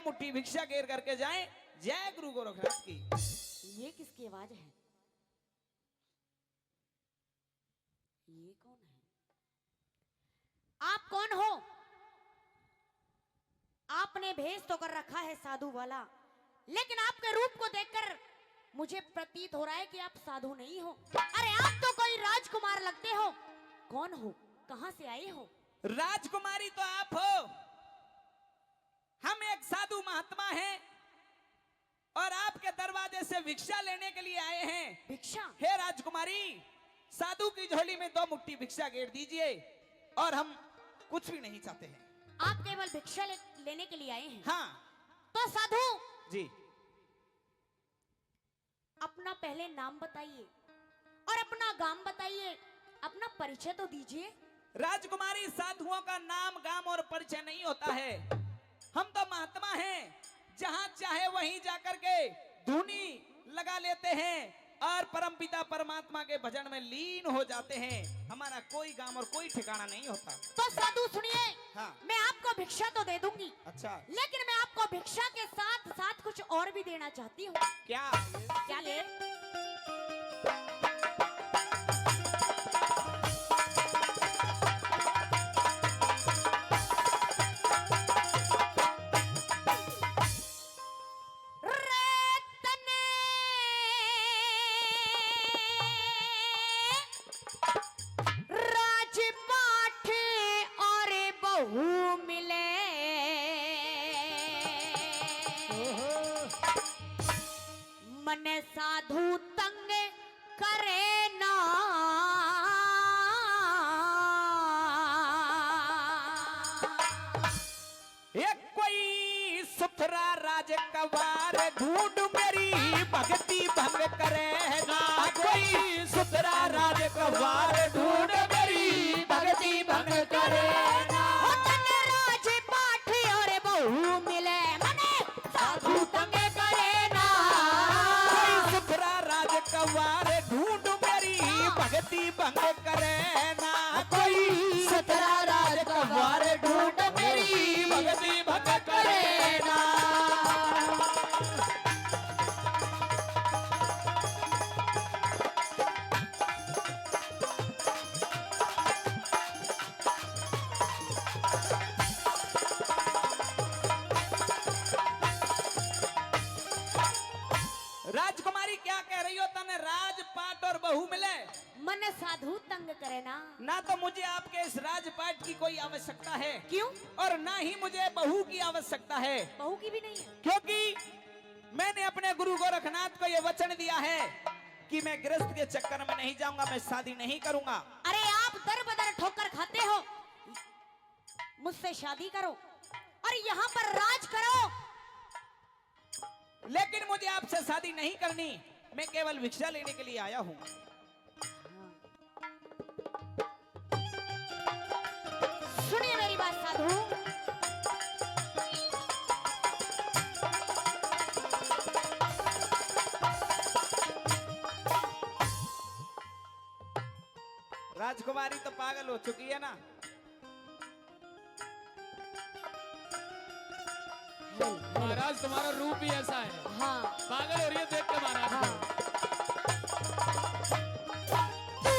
मुट्ठी भिक्षा घेर करके जाएं। जय गुरु गोरखनाथ की। ये किसकी आवाज है? ये कौन है? आप कौन हो? आपने भेष तो कर रखा है साधु वाला, लेकिन आपके रूप को देखकर मुझे प्रतीत हो रहा है कि आप साधु नहीं हो। अरे आप तो कोई राजकुमार लगते हो। कौन हो? कहां से आए हो? राजकुमारी तो आप हो। हम एक साधु महात्मा हैं और आपके दरवाजे से भिक्षा लेने के लिए आए हैं। भिक्षा? हे राजकुमारी, साधु की झोली में 2 मुट्ठी भिक्षा घेर दीजिए और हम कुछ भी नहीं चाहते हैं। आप केवल भिक्षा लेने के लिए आए हैं? हाँ। तो साधु जी। अपना पहले नाम बताइए और अपना गांव बताइए, अपना परिचय तो दीजिए। राजकुमारी, साधुओं का नाम गाम और परिचय नहीं होता है। हम तो महात्मा हैं, जहां चाहे वहीं जाकर के धुनी लगा लेते हैं और परमपिता परमात्मा के भजन में लीन हो जाते हैं। हमारा कोई गांव और कोई ठिकाना नहीं होता। तो साधु सुनिए, हाँ। मैं आपको भिक्षा तो दे दूंगी, अच्छा, लेकिन मैं आपको भिक्षा के साथ साथ कुछ और भी देना चाहती हूँ। क्या? क्या ले? मन साधु तंग करे ना, एक कोई सुथरा राजकुमार ढूंढ मेरी भक्ति भंग करे ना। कोई सुथरा राजकुमार ढूंढ मेरी भक्ति भंग करे ना। राज पाठ और बहू मिले, मने साधु तंग करे ना। राजकुमार ढूंढ मेरी भक्ति भंग करे ना। कोई सुथरा राजकुमार ढूंढ मेरी भक्ति भंग करे ना। राजकुमारी, क्या कह रही हो? तने राजपाट और बहू मिले? मन साधु तंग करे ना। ना तो मुझे आपके इस राजपाट की कोई आवश्यकता है। क्यों? और ना ही मुझे बहू की आवश्यकता है। बहू की भी नहीं है? क्योंकि मैंने अपने गुरु गोरखनाथ को यह वचन दिया है कि मैं गृहस्थ के चक्कर में नहीं जाऊंगा, मैं शादी नहीं करूंगा। अरे आप दर बदर ठोकर खाते हो, मुझसे शादी करो और यहाँ पर राज करो। लेकिन मुझे आपसे शादी नहीं करनी, मैं केवल भिक्षा लेने के लिए आया हूं। सुनिए मेरी बात साधु, राजकुमारी तो पागल हो चुकी है ना। महाराज तुम्हारा रूप ही ऐसा है। हाँ। पागल हो रही है देख के महाराज। हाँ। तू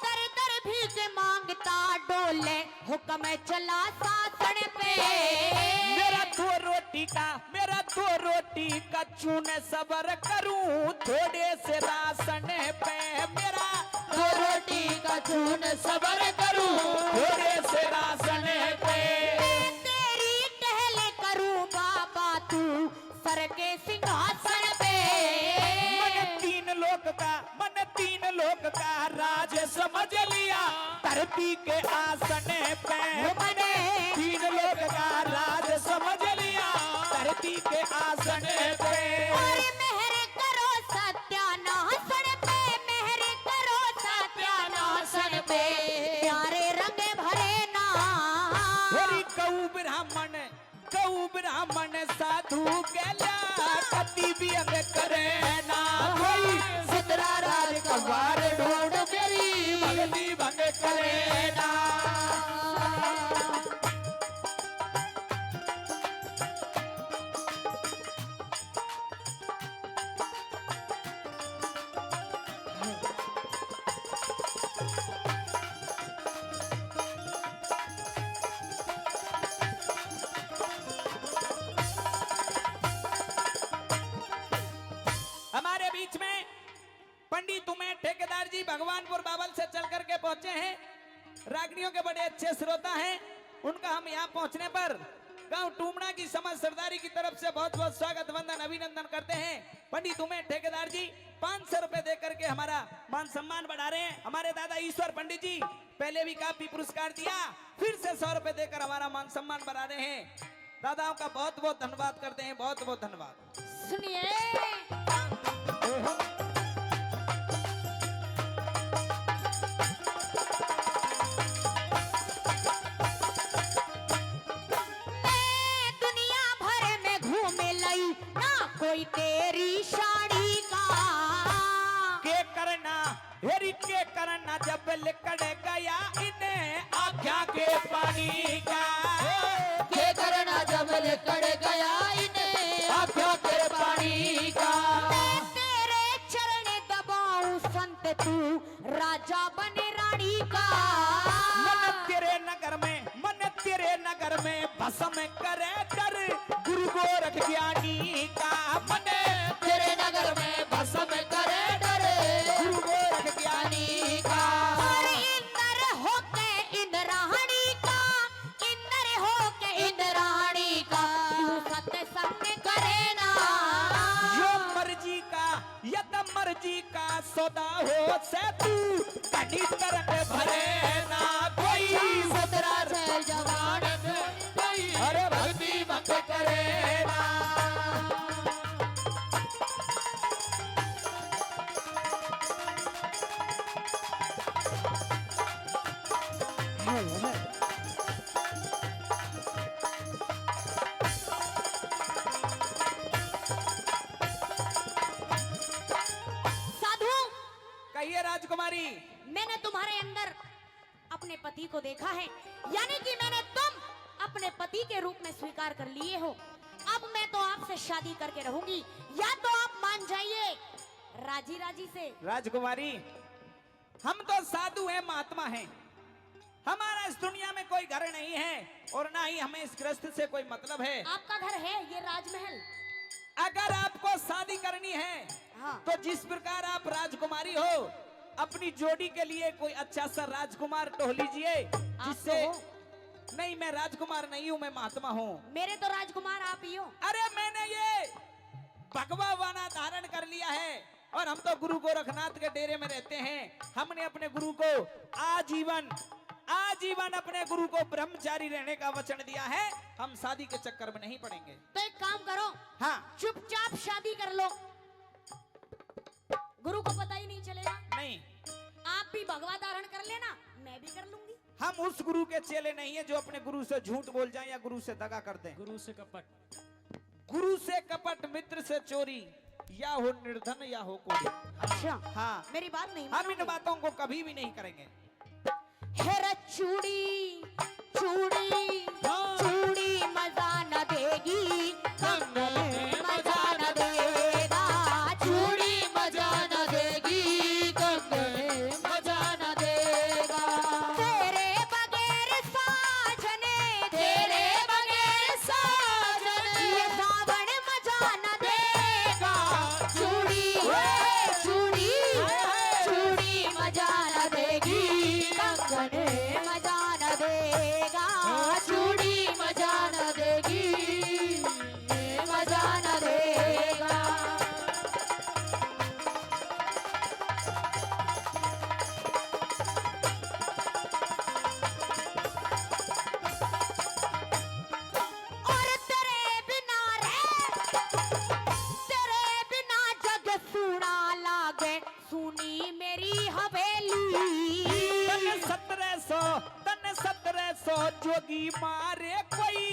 दर दर भीख मांगता डोले, हुक्म चला सासन पे। मेरा दो रोटी का चून सबर करूं थोड़े से राशन पे। मेरा 2 रोटी का चून सबर करूं थोड़े से राशन पे। तेरी टहले करूं बाबा तू सर के सिंहासन पे। मन तीन लोक का राज समझ लिया धरती के आसन पे। मैंने 3 लोक का राज समझ लिया धरती के आसन पे। और मेहर करो सत्यानाशन पे, मेहर करो सत्यानाशन पे। प्यारे रंग भरे ना। कऊ ब्राह्मण साधु गैला कति भी अंग करे ना। कोई सुतरा राजकुमार ढूंढ मेरी भक्ति भंग करे ना। पंडित तुम्हें ठेकेदार जी भगवानपुर बाबल से चल करके पहुंचे हैं। रागनियों के बड़े अच्छे श्रोता हैं। उनका हम यहाँ पहुंचने पर गांव टूमना की समाज सरदारी की तरफ से बहुत बहुत स्वागत वंदन अभिनंदन करते हैं। पंडित तुम्हें ठेकेदार जी 500 रुपए दे करके हमारा मान सम्मान बढ़ा रहे हैं। हमारे दादा ईश्वर पंडित जी पहले भी काफी पुरस्कार दिया, फिर से 100 रुपए देकर हमारा मान सम्मान बढ़ा रहे हैं। दादाओं का बहुत बहुत धन्यवाद करते हैं, बहुत बहुत धन्यवाद। सुनिए मैं दुनिया भर में घूमे लई ना कोई तेरी साड़ी का के करना हेरी के करना जब लिकड़ गया इन्हें आख्या के पानी का के करना जब लिकड़ गया इन्हें आँखों के पानी का। मैं तेरे चरण दबाऊं संत तू राजा बने रानी का मन तेरे नगर में भस्म करे डर गुरु गोरख ज्ञानी का मन तेरे नगर में भस्म करे डरे गुरु गोरख ज्ञानी का। और इंद्र होके इंद्राणी का इंद्र होके इंद्राणी का तू सत्संग करे ना जो मर्जी का यद मर्जी का सौदा हो से तू कड़ी तरह भरे ना कोई सतरा से जवान से कोई अरे भक्ति मत करे ना। साधु कहिए राजकुमारी। मैंने तुम्हारे अंदर अपने पति को देखा है, यानी कि मैंने तुम अपने पति के रूप में स्वीकार कर लिए हो। अब मैं तो आपसे शादी करके रहूंगी, या तो आप मान जाइए राजी राजी से। राजकुमारी हम तो साधु हैं, महात्मा हैं। हमारा इस दुनिया में कोई घर नहीं है और ना ही हमें इस गृहस्थ से कोई मतलब है। आपका घर है ये राजमहल। अगर आपको शादी करनी है हाँ। तो जिस प्रकार आप राजकुमारी हो अपनी जोड़ी के लिए कोई अच्छा सा राजकुमार ढूंढ लीजिए जिससे। हो? नहीं मैं राजकुमार नहीं हूँ, मैं महात्मा हूँ। मेरे तो राजकुमार आप ही हो। अरे मैंने ये भगवा वाना धारण कर लिया है और हम तो गुरु गोरखनाथ के डेरे में रहते हैं। हमने अपने गुरु को आजीवन अपने गुरु को ब्रह्मचारी रहने का वचन दिया है। हम शादी के चक्कर में नहीं पड़ेंगे। तो एक काम करो, हाँ चुपचाप शादी कर लो, गुरु को पता ही नहीं चलेगा। नहीं, आप भी भगवा धारण कर लेना, मैं भी कर लूंगी। हम उस गुरु के चेले नहीं है जो अपने गुरु से झूठ बोल जाए या गुरु से दगा कर दें। गुरु से कपट। गुरु से कपट, मित्र से चोरी, या हो निर्धन या हो कोड़ी। अच्छा हाँ, मेरी बात नहीं हम इन मानोगे? बातों को कभी भी नहीं करेंगे। हेरा चूड़ी चूड़ी चूड़ी मजा न देगी, कंगन मजा न देगा। चूड़ी मजा न देगी कंगन मजा न देगा। तेरे बगैर साजने तेरे बगैर साजन ये सावन मजा न देगा। चूड़ी चूड़ी चूड़ी मजा न देगी कंगन मजा न देगा। चूड़ी मजा न देगी मजा न देगा। और तेरे बिना जग सुना लागे, सुनी मेरी हवेली। तन 1700 जोगी मारे कोई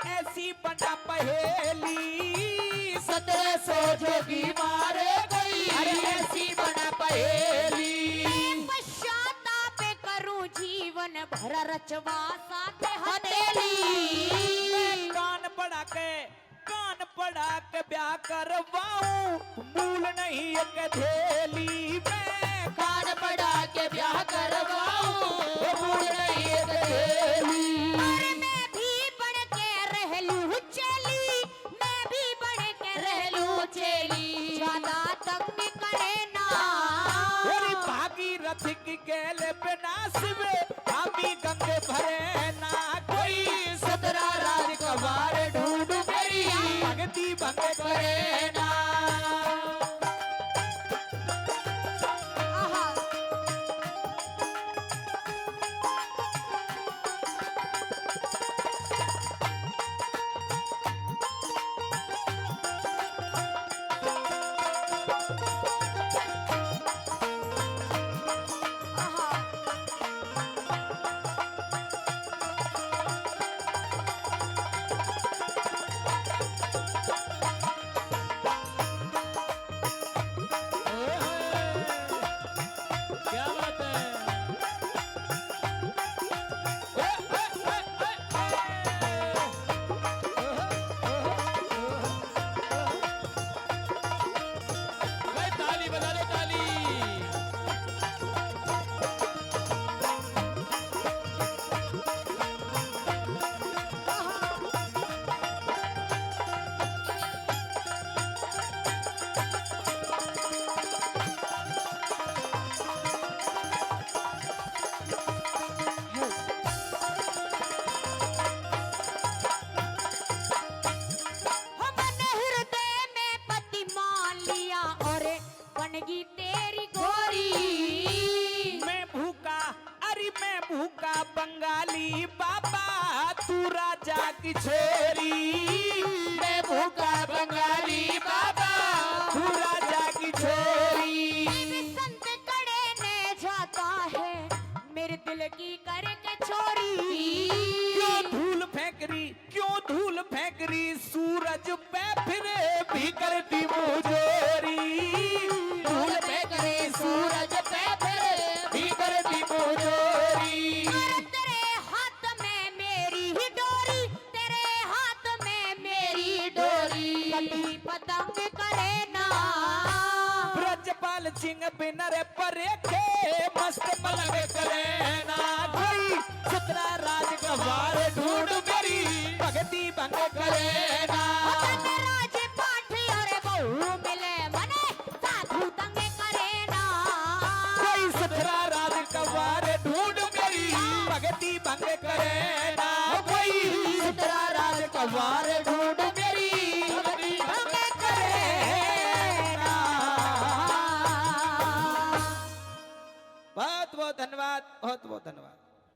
ऐसी बना पहेली। 1700 जोगी मारे कोई अरे ऐसी बना पहेली। पश्चाताप करूं जीवन भर रचवा साथ हथेली। कान पड़ा के ब्याह करवाऊं, मूल नहीं एक धेली। मैं कान पड़ा के ब्याह करवाऊं भूल नहीं एक खेली। और मैं भी बढ़ के रह लूं चली, मैं भी बढ़ के रह लूं चली। ज्यादा तंग करे ना शिव हामी गंगे भरे ना कोई सतरा राजकुमार ढूंढ मेरी भगती भंग करे ना। आहा आहा क्या बात है। भाई ताली बजा दो ताली। हमने हृदय में पति मान लिया और बनगी तेरी गोरी। मैं भूखा अरे मैं भूखा बंगाली बाबा तू राजा की छोरी मैं भूखा बंगाली बाबा तू राजा की छोरी संत कड़े ने जाता है मेरे दिल की करके चोरी। क्यों धूल फेंक रही सूरज पे फिर भी करती मुझोरी धूल पे करे सूरज पे फिर भी करती मुझोरी। और तेरे हाथ में मेरी ही डोरी, तेरे हाथ में मेरी डोरी कभी पतंग करे ना। ब्रजपाल सिंह बिनर परेखे मस्त पलंग करे ना कोई सतरा राजकुमार ढूंढ मेरी भगती भंग करे ना तने राज पाठ और बहू मिले मने साधु तंग करे ना। कोई सतरा राजकुमार ढूंढ मेरी भगती भंग करे ना कोई सतरा राजकुमार ढूंढ मेरी भगती भंग करे ना। बहुत बहुत धन्यवाद, बहुत बहुत धन्यवाद।